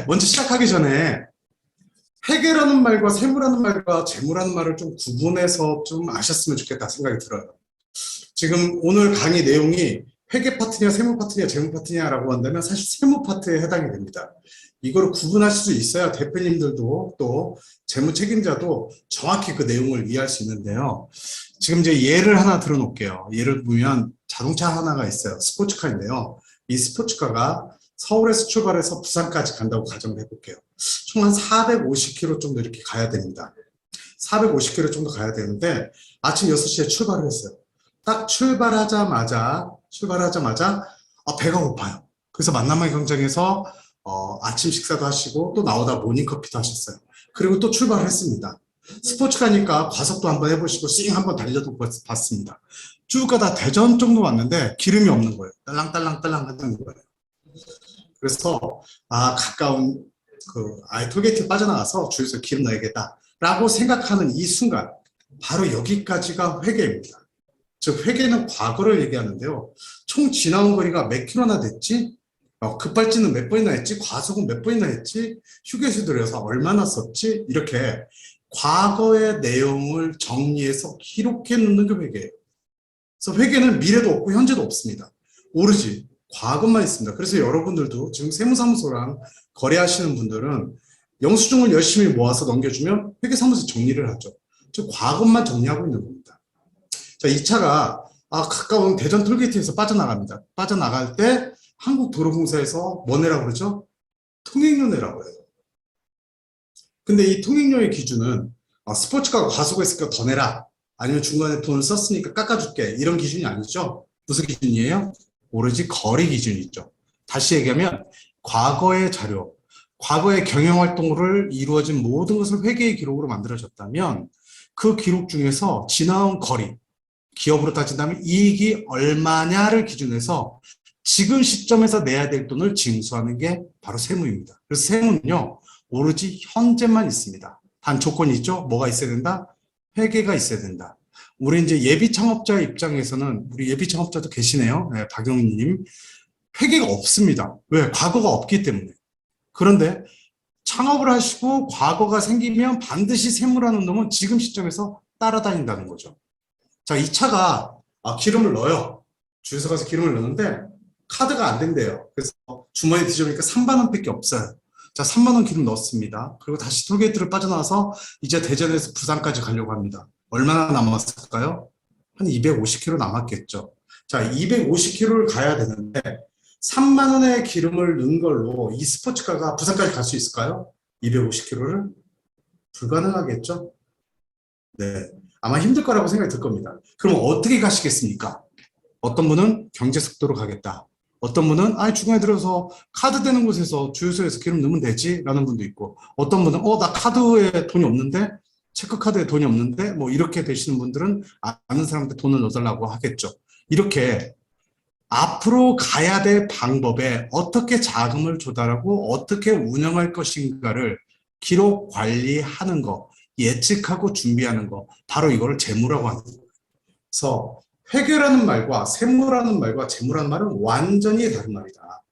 먼저 시작하기 전에 회계라는 말과 세무라는 말과 재무라는 말을 좀 구분해서 좀 아셨으면 좋겠다 생각이 들어요. 지금 오늘 강의 내용이 회계 파트냐 세무 파트냐 재무 파트냐라고 한다면 사실 세무 파트에 해당이 됩니다. 이걸 구분하실 수 있어야 대표님들도 또 재무 책임자도 정확히 그 내용을 이해할 수 있는데요. 지금 이제 예를 하나 들어 놓을게요. 예를 보면 자동차 하나가 있어요. 스포츠카인데요. 이 스포츠카가 서울에서 출발해서 부산까지 간다고 가정을 해볼게요. 총 한 450km 정도 이렇게 가야 됩니다. 450km 정도 가야 되는데 아침 6시에 출발을 했어요. 딱 출발하자마자 배가 고파요. 그래서 만남의 광장에서 아침 식사도 하시고 또 나오다 모닝커피도 하셨어요. 그리고 또 출발을 했습니다. 스포츠카니까 과속도 한번 해보시고 씩 한번 달려도 봤습니다. 쭉 가다 대전 정도 왔는데 기름이 없는 거예요. 딸랑딸랑딸랑 하는 거예요. 그래서 가까운 톨게이트 빠져나가서 주유소에 기름 넣어야겠다 라고 생각하는 이 순간 바로 여기까지가 회계입니다. 즉 회계는 과거를 얘기하는데요. 총 지나온 거리가 몇 킬로나 됐지? 급발진은 몇 번이나 했지? 과속은 몇 번이나 했지? 휴게소 들여서 얼마나 썼지? 이렇게 과거의 내용을 정리해서 기록해 놓는 게 회계예요. 그래서 회계는 미래도 없고 현재도 없습니다. 오로지 과거만 있습니다. 그래서 여러분들도 지금 세무사무소랑 거래하시는 분들은 영수증을 열심히 모아서 넘겨주면 회계사무소에 정리를 하죠. 즉 과거만 정리하고 있는 겁니다. 자, 이 차가 가까운 대전 톨게이트에서 빠져나갑니다. 빠져나갈 때 한국도로공사에서 뭐 내라고 그러죠? 통행료 내라고 해요. 근데 이 통행료의 기준은 스포츠카가 과속했으니까 더 내라, 아니면 중간에 돈을 썼으니까 깎아줄게, 이런 기준이 아니죠. 무슨 기준이에요? 오로지 거래 기준이죠. 다시 얘기하면 과거의 자료, 과거의 경영활동을 이루어진 모든 것을 회계의 기록으로 만들어졌다면 그 기록 중에서 지나온 거리, 기업으로 따진다면 이익이 얼마냐를 기준해서 지금 시점에서 내야 될 돈을 징수하는 게 바로 세무입니다. 그래서 세무는요, 오로지 현재만 있습니다. 단 조건이 있죠. 뭐가 있어야 된다? 회계가 있어야 된다. 우리 이제 예비 창업자 입장에서는, 우리 예비 창업자도 계시네요. 네, 박영희님. 회계가 없습니다. 왜? 과거가 없기 때문에. 그런데 창업을 하시고 과거가 생기면 반드시 세무라는 놈은 지금 시점에서 따라다닌다는 거죠. 자, 이 차가 기름을 넣어요. 주유소 가서 기름을 넣는데 카드가 안 된대요. 그래서 주머니에 뒤져보니까 3만 원밖에 없어요. 자, 3만 원 기름 넣었습니다. 그리고 다시 톨게이트를 빠져나와서 이제 대전에서 부산까지 가려고 합니다. 얼마나 남았을까요? 한 250km 남았겠죠. 자, 250km를 가야 되는데 3만 원의 기름을 넣은 걸로 이 스포츠카가 부산까지 갈 수 있을까요? 250km를? 불가능하겠죠? 네, 아마 힘들 거라고 생각이 들 겁니다. 그럼 어떻게 가시겠습니까? 어떤 분은 경제속도로 가겠다. 어떤 분은 중간에 들어서 카드 되는 곳에서 주유소에서 기름 넣으면 되지 라는 분도 있고, 어떤 분은 나 카드에 돈이 없는데, 체크카드에 돈이 없는데, 뭐 이렇게 되시는 분들은 아는 사람한테 돈을 넣어달라고 하겠죠. 이렇게 앞으로 가야 될 방법에 어떻게 자금을 조달하고 어떻게 운영할 것인가를 기록 관리하는 거, 예측하고 준비하는 거, 바로 이거를 재무라고 하는 거예요. 그래서 회계라는 말과 세무라는 말과 재무라는 말은 완전히 다른 말이다.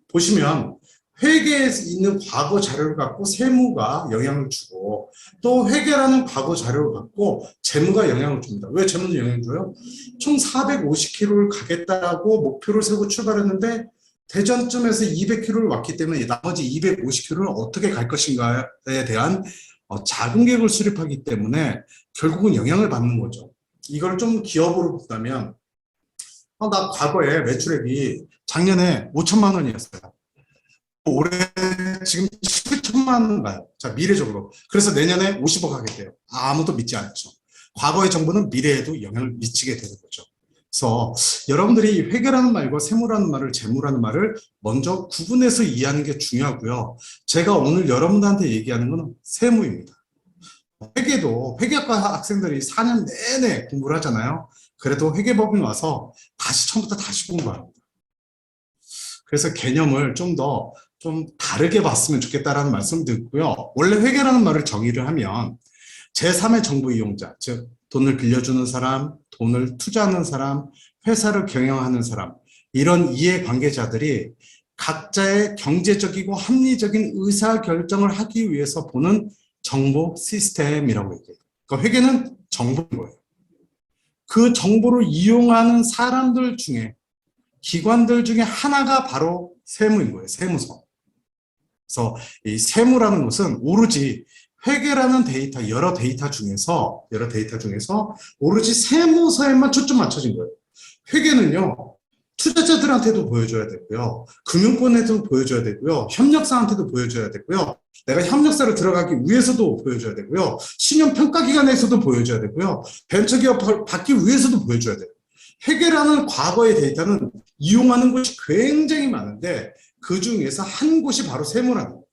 보시면 회계에 있는 과거 자료를 갖고 세무가 영향을 주고, 또 회계라는 과거 자료를 갖고 재무가 영향을 줍니다. 왜 재무는 영향을 줘요? 총 450km를 가겠다고 목표를 세우고 출발했는데 대전쯤에서 200km를 왔기 때문에 나머지 250km를 어떻게 갈 것인가에 대한 자금 계획을 수립하기 때문에 결국은 영향을 받는 거죠. 이걸 좀 기업으로 본다면 나 과거에 매출액이 작년에 5천만 원이었어요. 올해 지금 7천만 원 가요. 자, 미래적으로. 그래서 내년에 50억 하겠대요. 아무도 믿지 않죠. 과거의 정보는 미래에도 영향을 미치게 되는 거죠. 그래서 여러분들이 회계라는 말과 세무라는 말을, 재무라는 말을 먼저 구분해서 이해하는 게 중요하고요. 제가 오늘 여러분들한테 얘기하는 건 세무입니다. 회계도 회계학과 학생들이 4년 내내 공부를 하잖아요. 그래도 회계법인 와서 처음부터 다시 공부합니다. 그래서 개념을 좀 다르게 봤으면 좋겠다라는 말씀 드리고요. 원래 회계라는 말을 정의를 하면 제3의 정보 이용자, 즉 돈을 빌려주는 사람, 돈을 투자하는 사람, 회사를 경영하는 사람, 이런 이해관계자들이 각자의 경제적이고 합리적인 의사결정을 하기 위해서 보는 정보 시스템이라고 얘기해요. 그러니까 회계는 정보인 거예요. 그 정보를 이용하는 사람들 중에, 기관들 중에 하나가 바로 세무인 거예요. 세무서. 그래서 이 세무라는 것은 오로지 회계라는 데이터, 여러 데이터 중에서 오로지 세무서에만 초점 맞춰진 거예요. 회계는요, 투자자들한테도 보여줘야 되고요, 금융권에도 보여줘야 되고요, 협력사한테도 보여줘야 되고요, 내가 협력사를 들어가기 위해서도 보여줘야 되고요, 신용평가기관에서도 보여줘야 되고요, 벤처기업 받기 위해서도 보여줘야 돼요. 회계라는 과거의 데이터는 이용하는 곳이 굉장히 많은데 그 중에서 한 곳이 바로 세무라는 거예요.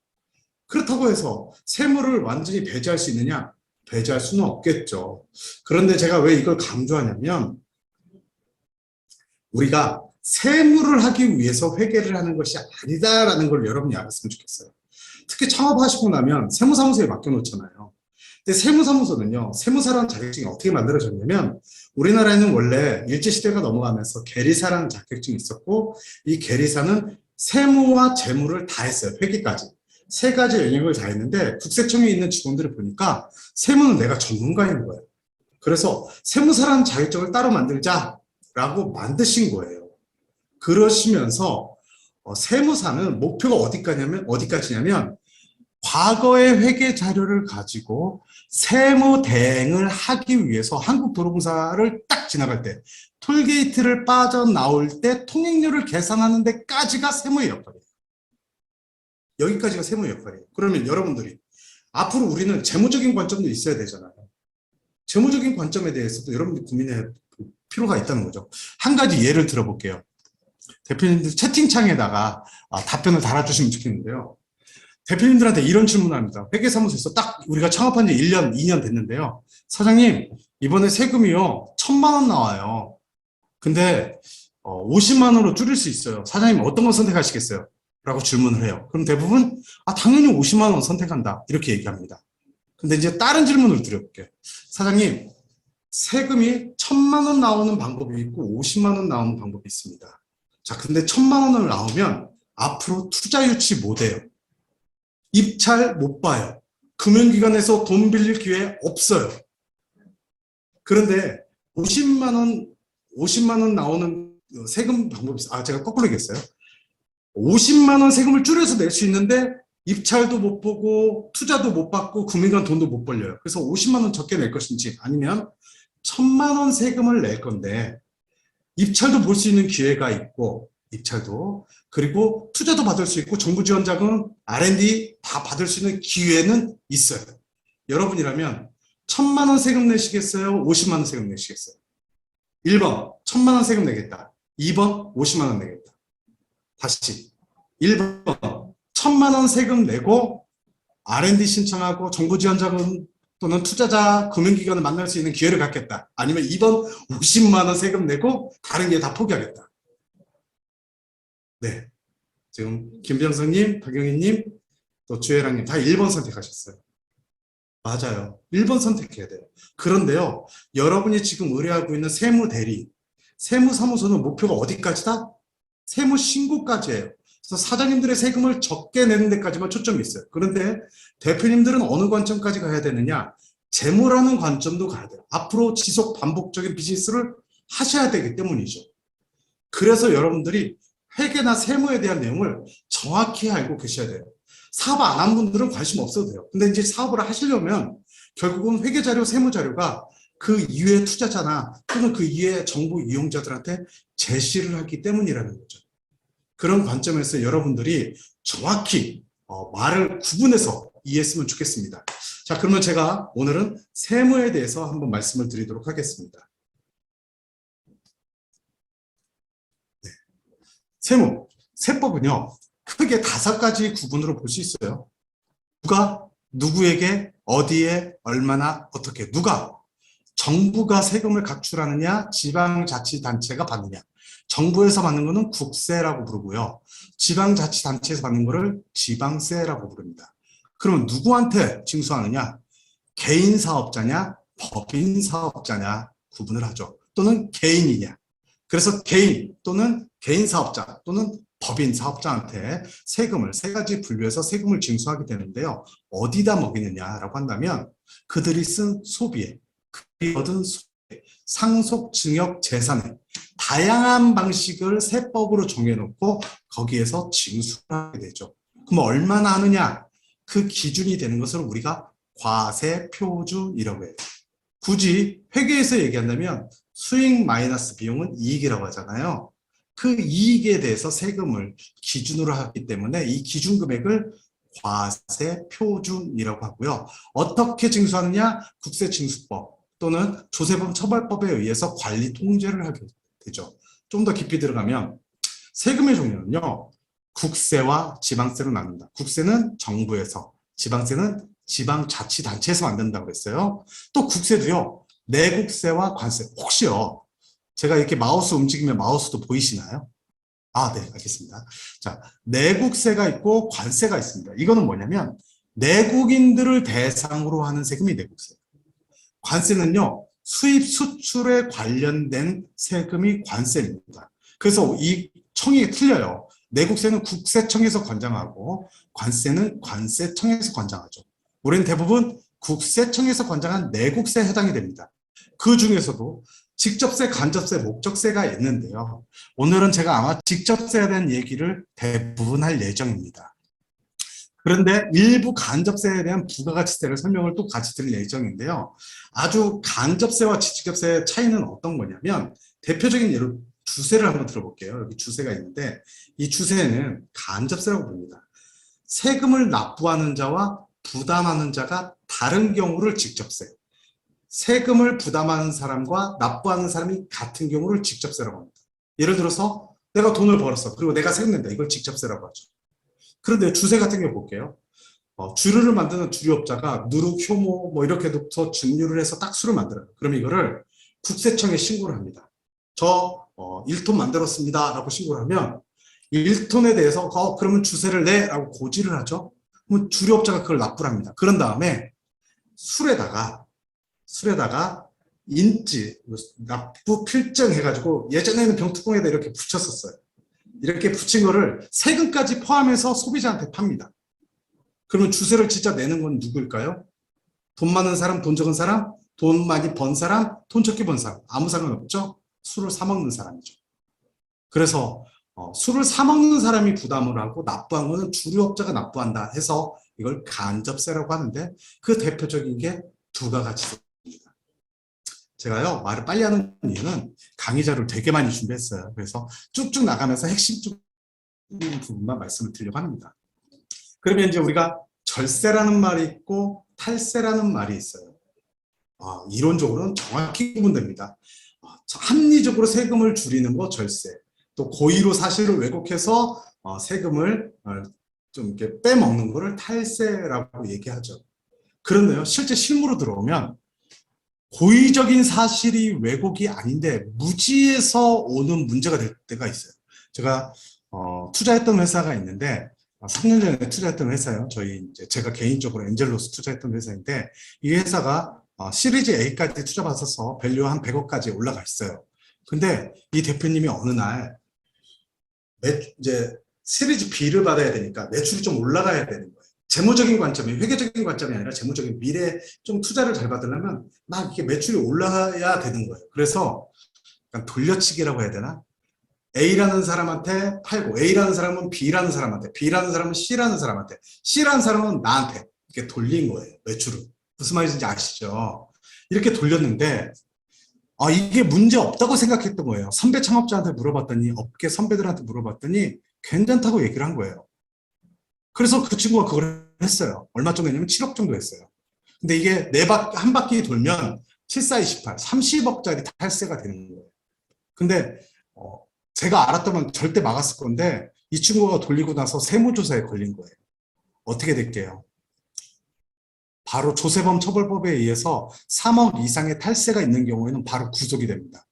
그렇다고 해서 세무를 완전히 배제할 수 있느냐? 배제할 수는 없겠죠. 그런데 제가 왜 이걸 강조하냐면 우리가 세무를 하기 위해서 회계를 하는 것이 아니다라는 걸 여러분이 알았으면 좋겠어요. 특히 창업하시고 나면 세무사무소에 맡겨놓잖아요. 근데 세무사무소는요, 세무사라는 자격증이 어떻게 만들어졌냐면 우리나라에는 원래 일제시대가 넘어가면서 계리사라는 자격증이 있었고 이 계리사는 세무와 재무를 다 했어요. 회계까지. 세 가지 영역을 다 했는데 국세청에 있는 직원들을 보니까 세무는 내가 전문가인 거예요. 그래서 세무사라는 자격증을 따로 만들자라고 만드신 거예요. 그러시면서 세무사는 목표가 어디까지냐면 과거의 회계 자료를 가지고 세무 대행을 하기 위해서 한국도로공사를 딱 지나갈 때 톨게이트를 빠져나올 때 통행료를 계산하는 데까지가 세무의 역할이에요. 여기까지가 세무의 역할이에요. 그러면 여러분들이 앞으로 우리는 재무적인 관점도 있어야 되잖아요. 재무적인 관점에 대해서도 여러분들이 고민할 필요가 있다는 거죠. 한 가지 예를 들어볼게요. 대표님들 채팅창에다가 답변을 달아주시면 좋겠는데요. 대표님들한테 이런 질문을 합니다. 회계사무소에서 딱 우리가 창업한 지 1년, 2년 됐는데요. 사장님, 이번에 세금이요, 1,000만 원 나와요. 근데 50만 원으로 줄일 수 있어요. 사장님 어떤 거 선택하시겠어요? 라고 질문을 해요. 그럼 대부분 당연히 50만 원 선택한다. 이렇게 얘기합니다. 근데 이제 다른 질문을 드려볼게요. 사장님, 세금이 1,000만 원 나오는 방법이 있고 50만 원 나오는 방법이 있습니다. 자, 근데 1,000만 원을 나오면 앞으로 투자 유치 못 해요. 입찰 못 봐요. 금융기관에서 돈 빌릴 기회 없어요. 그런데 50만 원 나오는 세금 방법이 있어요. 제가 거꾸로 얘기했어요. 50만 원 세금을 줄여서 낼 수 있는데 입찰도 못 보고 투자도 못 받고 금융기관 돈도 못 벌려요. 그래서 50만 원 적게 낼 것인지 아니면 1,000만 원 세금을 낼 건데 입찰도 볼 수 있는 기회가 있고 입찰도 그리고 투자도 받을 수 있고 정부 지원 자금, R&D 다 받을 수 있는 기회는 있어요. 여러분이라면 1,000만 원 세금 내시겠어요? 50만 원 세금 내시겠어요? 1번 1,000만 원 세금 내겠다. 2번 50만 원 내겠다. 다시 1번 1,000만 원 세금 내고 R&D 신청하고 정부 지원 자금 또는 투자자 금융기관을 만날 수 있는 기회를 갖겠다. 아니면 2번 50만 원 세금 내고 다른 게 다 포기하겠다. 네, 지금 김병성님, 박영희님, 또 주혜랑님 다 1번 선택하셨어요. 맞아요. 1번 선택해야 돼요. 그런데요, 여러분이 지금 의뢰하고 있는 세무대리, 세무사무소는 목표가 어디까지다? 세무신고까지예요. 그래서 사장님들의 세금을 적게 내는 데까지만 초점이 있어요. 그런데 대표님들은 어느 관점까지 가야 되느냐? 재무라는 관점도 가야 돼요. 앞으로 지속 반복적인 비즈니스를 하셔야 되기 때문이죠. 그래서 여러분들이 회계나 세무에 대한 내용을 정확히 알고 계셔야 돼요. 사업 안 한 분들은 관심 없어도 돼요. 근데 이제 사업을 하시려면 결국은 회계자료, 세무자료가 그 이외의 투자자나 또는 그 이외의 정보 이용자들한테 제시를 하기 때문이라는 거죠. 그런 관점에서 여러분들이 정확히 말을 구분해서 이해했으면 좋겠습니다. 자, 그러면 제가 오늘은 세무에 대해서 한번 말씀을 드리도록 하겠습니다. 네. 세무, 세법은요, 크게 5가지 구분으로 볼 수 있어요. 누가, 누구에게, 어디에, 얼마나, 어떻게, 누가, 정부가 세금을 각출하느냐, 지방자치단체가 받느냐. 정부에서 받는 거는 국세라고 부르고요. 지방자치단체에서 받는 거를 지방세라고 부릅니다. 그러면 누구한테 징수하느냐? 개인 사업자냐, 법인 사업자냐 구분을 하죠. 또는 개인이냐. 그래서 개인 또는 개인 사업자 또는 법인 사업자한테 세금을 세 가지 분류해서 세금을 징수하게 되는데요. 어디다 먹이느냐라고 한다면 그들이 쓴 소비에, 그들이 얻은 소비에, 상속 증여 재산에 다양한 방식을 세법으로 정해놓고 거기에서 징수를 하게 되죠. 그럼 얼마나 하느냐? 그 기준이 되는 것을 우리가 과세표준이라고 해요. 굳이 회계에서 얘기한다면 수익 마이너스 비용은 이익이라고 하잖아요. 그 이익에 대해서 세금을 기준으로 하기 때문에 이 기준 금액을 과세표준이라고 하고요. 어떻게 징수하느냐? 국세징수법 또는 조세범 처벌법에 의해서 관리 통제를 하게 되죠. 좀 더 깊이 들어가면 세금의 종류는요. 국세와 지방세로 나눈다. 국세는 정부에서, 지방세는 지방자치단체에서 만든다고 그랬어요. 또 국세도요. 내국세와 관세. 혹시요. 제가 이렇게 마우스 움직이면 마우스도 보이시나요? 아, 네, 알겠습니다. 자, 내국세가 있고 관세가 있습니다. 이거는 뭐냐면 내국인들을 대상으로 하는 세금이 내국세. 관세는요. 수입 수출에 관련된 세금이 관세입니다. 그래서 이 청이 틀려요. 내국세는 국세청에서 관장하고 관세는 관세청에서 관장하죠. 우리는 대부분 국세청에서 관장한 내국세에 해당이 됩니다. 그 중에서도 직접세, 간접세, 목적세가 있는데요. 오늘은 제가 아마 직접세에 대한 얘기를 대부분 할 예정입니다. 그런데 일부 간접세에 대한 부가가치세를 설명을 또 같이 드릴 예정인데요. 아주 간접세와 직접세의 차이는 어떤 거냐면 대표적인 예로 주세를 한번 들어볼게요. 여기 주세가 있는데 이 주세는 간접세라고 부릅니다. 세금을 납부하는 자와 부담하는 자가 다른 경우를 직접세, 세금을 부담하는 사람과 납부하는 사람이 같은 경우를 직접세라고 합니다. 예를 들어서 내가 돈을 벌었어. 그리고 내가 세금 낸다. 이걸 직접세라고 하죠. 그런데 주세 같은 경우 볼게요. 주류를 만드는 주류업자가 누룩, 효모 뭐 이렇게 해서 증류를 해서 딱 술을 만들어요. 그러면 이거를 국세청에 신고를 합니다. 저 1톤 만들었습니다 라고 신고를 하면 1톤에 대해서 그러면 주세를 내 라고 고지를 하죠. 그러면 주류업자가 그걸 납부를 합니다. 그런 다음에 술에다가 인지, 납부 필증 해가지고 예전에는 병뚜껑에다 이렇게 붙였었어요. 이렇게 붙인 거를 세금까지 포함해서 소비자한테 팝니다. 그러면 주세를 진짜 내는 건 누구일까요? 돈 많은 사람, 돈 적은 사람, 돈 많이 번 사람, 돈 적게 번 사람. 아무 상관없죠? 술을 사 먹는 사람이죠. 그래서 술을 사 먹는 사람이 부담을 하고 납부한 거는 주류업자가 납부한다 해서 이걸 간접세라고 하는데 그 대표적인 게 부가가치세입니다. 제가요 말을 빨리 하는 이유는 강의 자료를 되게 많이 준비했어요. 그래서 쭉쭉 나가면서 핵심 부분만 말씀을 드리려고 합니다. 그러면 이제 우리가 절세라는 말이 있고 탈세라는 말이 있어요. 이론적으로는 정확히 구분됩니다. 합리적으로 세금을 줄이는 거 절세, 또 고의로 사실을 왜곡해서 세금을 좀 이렇게 빼먹는 거를 탈세라고 얘기하죠. 그런데요, 실제 실무로 들어오면 고의적인 사실이 왜곡이 아닌데 무지에서 오는 문제가 될 때가 있어요. 제가 투자했던 회사가 있는데 3년 전에 투자했던 회사요. 제가 개인적으로 엔젤로스 투자했던 회사인데 이 회사가 시리즈 A까지 투자받아서 밸류 한 100억까지 올라가 있어요. 근데 이 대표님이 어느 날 이제 시리즈 B를 받아야 되니까 매출이 좀 올라가야 되는 거예요. 재무적인 관점이, 회계적인 관점이 아니라 재무적인 미래 좀 투자를 잘 받으려면 막 이렇게 매출이 올라야 되는 거예요. 그래서 약간 돌려치기라고 해야 되나? A라는 사람한테 팔고 A라는 사람은 B라는 사람한테, B라는 사람은 C라는 사람한테, C라는 사람은 나한테 이렇게 돌린 거예요. 매출을. 무슨 말인지 아시죠? 이렇게 돌렸는데 이게 문제 없다고 생각했던 거예요. 선배 창업자한테 물어봤더니, 업계 선배들한테 물어봤더니 괜찮다고 얘기를 한 거예요. 그래서 그 친구가 그걸 했어요. 얼마 정도 했냐면 7억 정도 했어요. 근데 이게 한 바퀴 돌면 7, 4, 28, 30억짜리 탈세가 되는 거예요. 근데 제가 알았다면 절대 막았을 건데 이 친구가 돌리고 나서 세무조사에 걸린 거예요. 어떻게 될게요? 바로 조세범 처벌법에 의해서 3억 이상의 탈세가 있는 경우에는 바로 구속이 됩니다.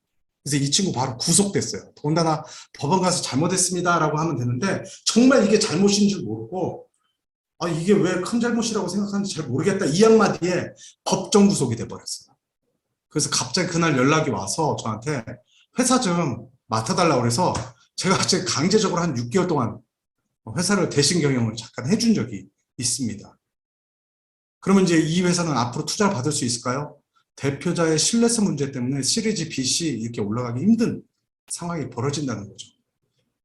그래서 이 친구 바로 구속됐어요. 더군다나 법원 가서 잘못했습니다 라고 하면 되는데 정말 이게 잘못인 줄 모르고 이게 왜 큰 잘못이라고 생각하는지 잘 모르겠다 이 한마디에 법정 구속이 돼버렸어요. 그래서 갑자기 그날 연락이 와서 저한테 회사 좀 맡아달라고 그래서 제가 강제적으로 한 6개월 동안 회사를 대신 경영을 잠깐 해준 적이 있습니다. 그러면 이제 이 회사는 앞으로 투자를 받을 수 있을까요? 대표자의 신뢰성 문제 때문에 시리즈 B, C 이렇게 올라가기 힘든 상황이 벌어진다는 거죠.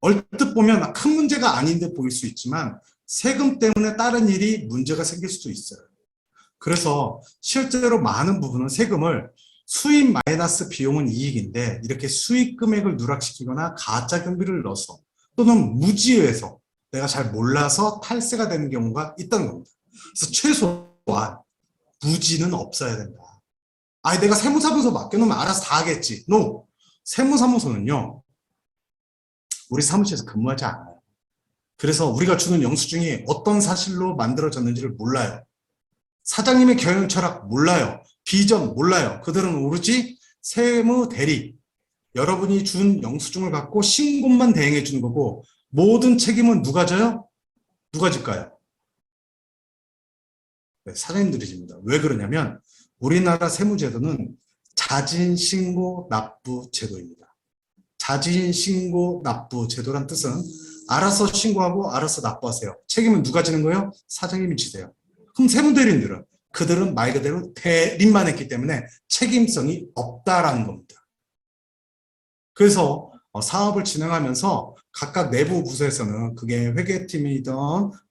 얼뜻 보면 큰 문제가 아닌 듯 보일 수 있지만 세금 때문에 다른 일이 문제가 생길 수도 있어요. 그래서 실제로 많은 부분은 세금을 수입 마이너스 비용은 이익인데 이렇게 수익 금액을 누락시키거나 가짜 경비를 넣어서 또는 무지해서 내가 잘 몰라서 탈세가 되는 경우가 있다는 겁니다. 그래서 최소한 무지는 없어야 된다. 아니 내가 세무사무소 맡겨놓으면 알아서 다 하겠지. No. 세무사무소는요. 우리 사무실에서 근무하지 않아요. 그래서 우리가 주는 영수증이 어떤 사실로 만들어졌는지를 몰라요. 사장님의 경영 철학 몰라요. 비전 몰라요. 그들은 오로지 세무 대리, 여러분이 준 영수증을 갖고 신고만 대행해 주는 거고 모든 책임은 누가 져요? 누가 질까요? 네, 사장님들이 집니다. 왜 그러냐면 우리나라 세무제도는 자진신고 납부 제도입니다. 자진신고 납부 제도란 뜻은 알아서 신고하고 알아서 납부하세요. 책임은 누가 지는 거예요? 사장님이 지세요. 그럼 세무대리인들은 그들은 말 그대로 대리만 했기 때문에 책임성이 없다라는 겁니다. 그래서 사업을 진행하면서 각각 내부 부서에서는 그게 회계팀이든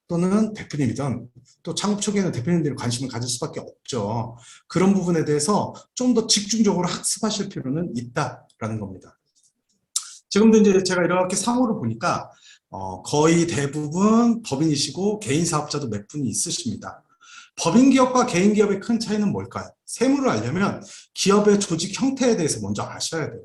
또는 대표님이든 또 창업 초기에는 대표님들이 관심을 가질 수밖에 없죠. 그런 부분에 대해서 좀 더 집중적으로 학습하실 필요는 있다라는 겁니다. 지금도 이제 제가 이렇게 상호를 보니까 거의 대부분 법인이시고 개인 사업자도 몇 분이 있으십니다. 법인 기업과 개인 기업의 큰 차이는 뭘까요? 세무를 알려면 기업의 조직 형태에 대해서 먼저 아셔야 돼요.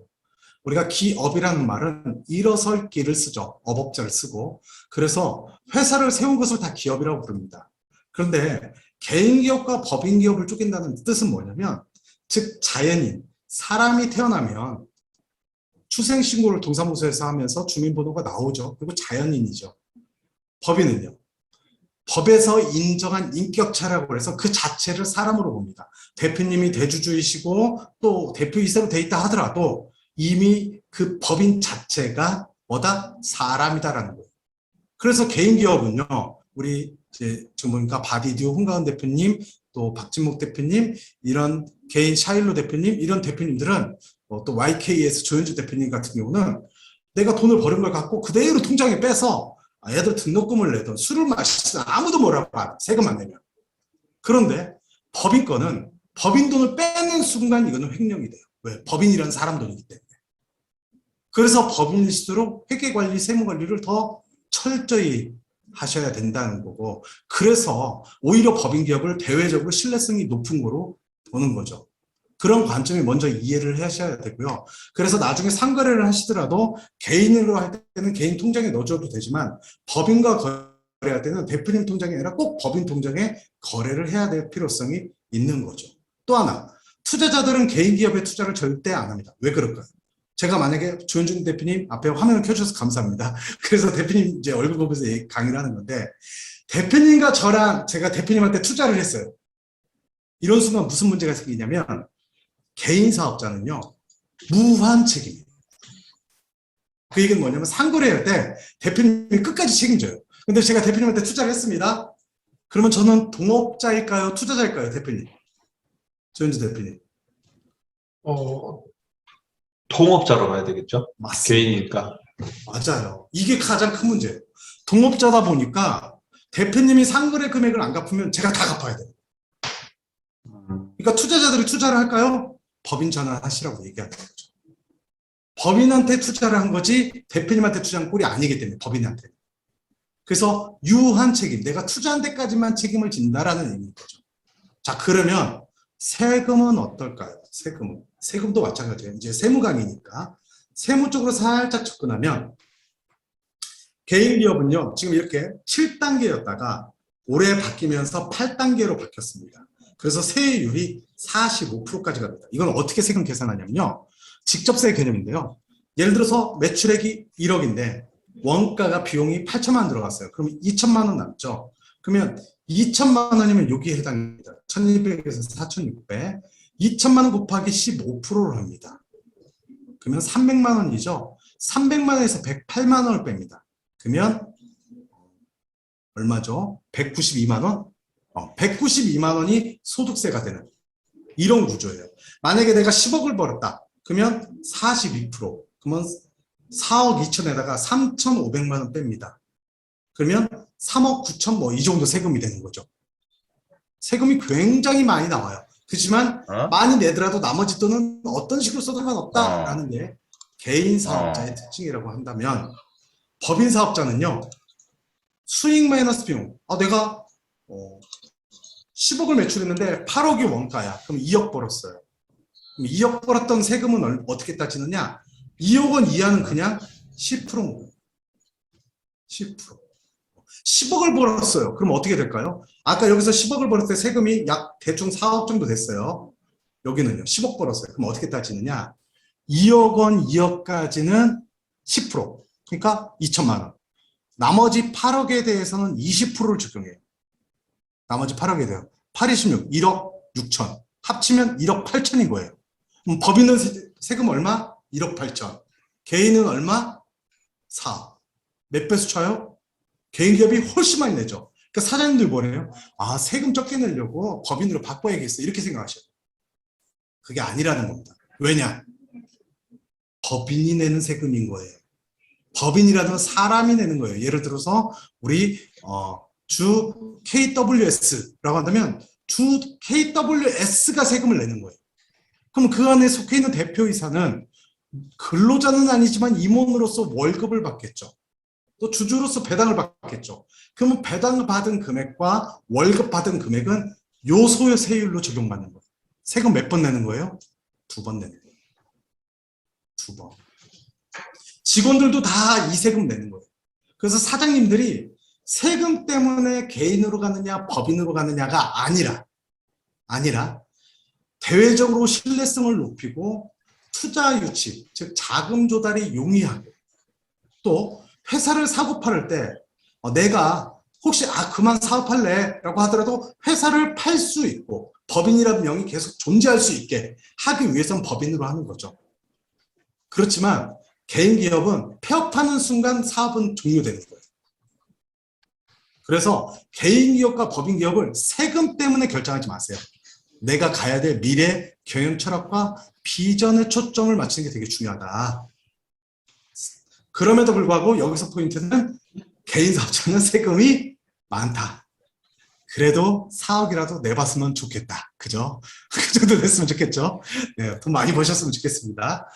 우리가 기업이라는 말은 일어설 기를 쓰죠. 업업자를 쓰고. 그래서 회사를 세운 것을 다 기업이라고 부릅니다. 그런데 개인 기업과 법인 기업을 쪼갠다는 뜻은 뭐냐면 즉 자연인, 사람이 태어나면 출생신고를 동사무소에서 하면서 주민번호가 나오죠. 그리고 자연인이죠. 법인은요. 법에서 인정한 인격차라고 해서 그 자체를 사람으로 봅니다. 대표님이 대주주이시고 또 대표이사로 돼 있다 하더라도 이미 그 법인 자체가 뭐다? 사람이다라는 거예요. 그래서 개인 기업은요. 우리 이제 지금 보니까 바디듀 홍가은 대표님, 또 박진목 대표님, 이런 개인 샤일로 대표님, 이런 대표님들은 또 YKS 조현주 대표님 같은 경우는 내가 돈을 버는 걸 갖고 그대로 통장에 빼서 애들 등록금을 내든 술을 마시든 아무도 뭐라고 안 해. 세금만 내면. 그런데 법인 거는 법인 돈을 빼는 순간 이거는 횡령이 돼요. 왜? 법인이라는 사람 돈이기 때문에. 그래서 법인일수록 회계관리, 세무관리를 더 철저히 하셔야 된다는 거고 그래서 오히려 법인기업을 대외적으로 신뢰성이 높은 거로 보는 거죠. 그런 관점이 먼저 이해를 하셔야 되고요. 그래서 나중에 상거래를 하시더라도 개인으로 할 때는 개인 통장에 넣어줘도 되지만 법인과 거래할 때는 대표님 통장이 아니라 꼭 법인 통장에 거래를 해야 될 필요성이 있는 거죠. 또 하나, 투자자들은 개인 기업에 투자를 절대 안 합니다. 왜 그럴까요? 제가 만약에 조현준 대표님 앞에 화면을 켜주셔서 감사합니다. 그래서 대표님 이제 얼굴 보면서 강의를 하는 건데 대표님과 저랑 제가 대표님한테 투자를 했어요. 이런 순간 무슨 문제가 생기냐면 개인 사업자는요. 무한 책임이에요. 그 얘기는 뭐냐면 상거래할 때 대표님이 끝까지 책임져요. 근데 제가 대표님한테 투자를 했습니다. 그러면 저는 동업자일까요? 투자자일까요? 대표님. 조현주 대표님. 동업자로 가야 되겠죠? 맞습니다. 개인이니까. 맞아요. 이게 가장 큰 문제예요. 동업자다 보니까 대표님이 상거래 금액을 안 갚으면 제가 다 갚아야 돼요. 그러니까 투자자들이 투자를 할까요? 법인 전환하시라고 얘기하는 거죠. 법인한테 투자를 한 거지 대표님한테 투자한 꼴이 아니기 때문에 법인한테. 그래서 유한 책임, 내가 투자한 데까지만 책임을 진다라는 의미인 거죠. 자, 그러면 세금은 어떨까요? 세금도 마찬가지예요. 이제 세무 강의니까 세무 쪽으로 살짝 접근하면 개인 기업은요. 지금 이렇게 7단계였다가 올해 바뀌면서 8단계로 바뀌었습니다. 그래서 세율이 45%까지 갑니다. 이건 어떻게 세금 계산하냐면요. 직접세 개념인데요. 예를 들어서 매출액이 1억인데 원가가 비용이 8천만 원 들어갔어요. 그러면 2천만 원 남죠. 그러면 2천만 원이면 여기에 해당입니다. 1200에서 4600. 2천만 원 곱하기 15%를 합니다. 그러면 300만 원이죠. 300만 원에서 108만 원을 뺍니다. 그러면 얼마죠? 192만 원? 192만 원이 소득세가 되는 이런 구조예요. 만약에 내가 10억을 벌었다. 그러면 42%. 그러면 4억 2천에다가 3,500만 원 뺍니다. 그러면 3억 9천 뭐 이 정도 세금이 되는 거죠. 세금이 굉장히 많이 나와요. 그렇지만 많이 내더라도 나머지 돈은 어떤 식으로 써도 상관없다라는 게 개인 사업자의 특징이라고 한다면 법인 사업자는요. 수익 마이너스 비용. 내가 10억을 매출했는데 8억이 원가야. 그럼 2억 벌었어요. 그럼 2억 벌었던 세금은 어떻게 따지느냐? 2억 원 이하는 그냥 10%. 10%. 10억을 벌었어요. 그럼 어떻게 될까요? 아까 여기서 10억을 벌었을 때 세금이 약 대충 4억 정도 됐어요. 여기는요. 10억 벌었어요. 그럼 어떻게 따지느냐? 2억 원, 2억까지는 10%. 그러니까 2천만 원. 나머지 8억에 대해서는 20%를 적용해요. 나머지 8억에 대해서. 8, 26, 1억 6천. 합치면 1억 8천인 거예요. 그럼 법인은 세금 얼마? 1억 8천. 개인은 얼마? 4. 몇 배수 쳐요? 개인 기업이 훨씬 많이 내죠. 그러니까 사장님들 뭐래요? 세금 적게 내려고 법인으로 바꿔야겠어. 이렇게 생각하셔요. 그게 아니라는 겁니다. 왜냐? 법인이 내는 세금인 거예요. 법인이라는 사람이 내는 거예요. 예를 들어서 우리 주 KWS라고 한다면 주 KWS가 세금을 내는 거예요. 그럼 그 안에 속해 있는 대표이사는 근로자는 아니지만 임원으로서 월급을 받겠죠. 또 주주로서 배당을 받겠죠. 그러면 배당 받은 금액과 월급 받은 금액은 요소의 세율로 적용받는 거예요. 세금 몇 번 내는 거예요? 2번 내는 거예요. 2번. 직원들도 다 이 세금 내는 거예요. 그래서 사장님들이 세금 때문에 개인으로 가느냐 법인으로 가느냐가 아니라 대외적으로 신뢰성을 높이고 투자 유치, 즉 자금 조달이 용이하고 또 회사를 사고 팔을 때 내가 혹시 그만 사업할래 라고 하더라도 회사를 팔 수 있고 법인이라는 명이 계속 존재할 수 있게 하기 위해서는 법인으로 하는 거죠. 그렇지만 개인 기업은 폐업하는 순간 사업은 종료되는 거예요. 그래서 개인 기업과 법인 기업을 세금 때문에 결정하지 마세요. 내가 가야 될 미래 경영 철학과 비전에 초점을 맞추는 게 되게 중요하다. 그럼에도 불구하고 여기서 포인트는 개인 사업자는 세금이 많다. 그래도 4억이라도 내봤으면 좋겠다. 그죠? 그 정도 됐으면 좋겠죠? 네, 돈 많이 버셨으면 좋겠습니다.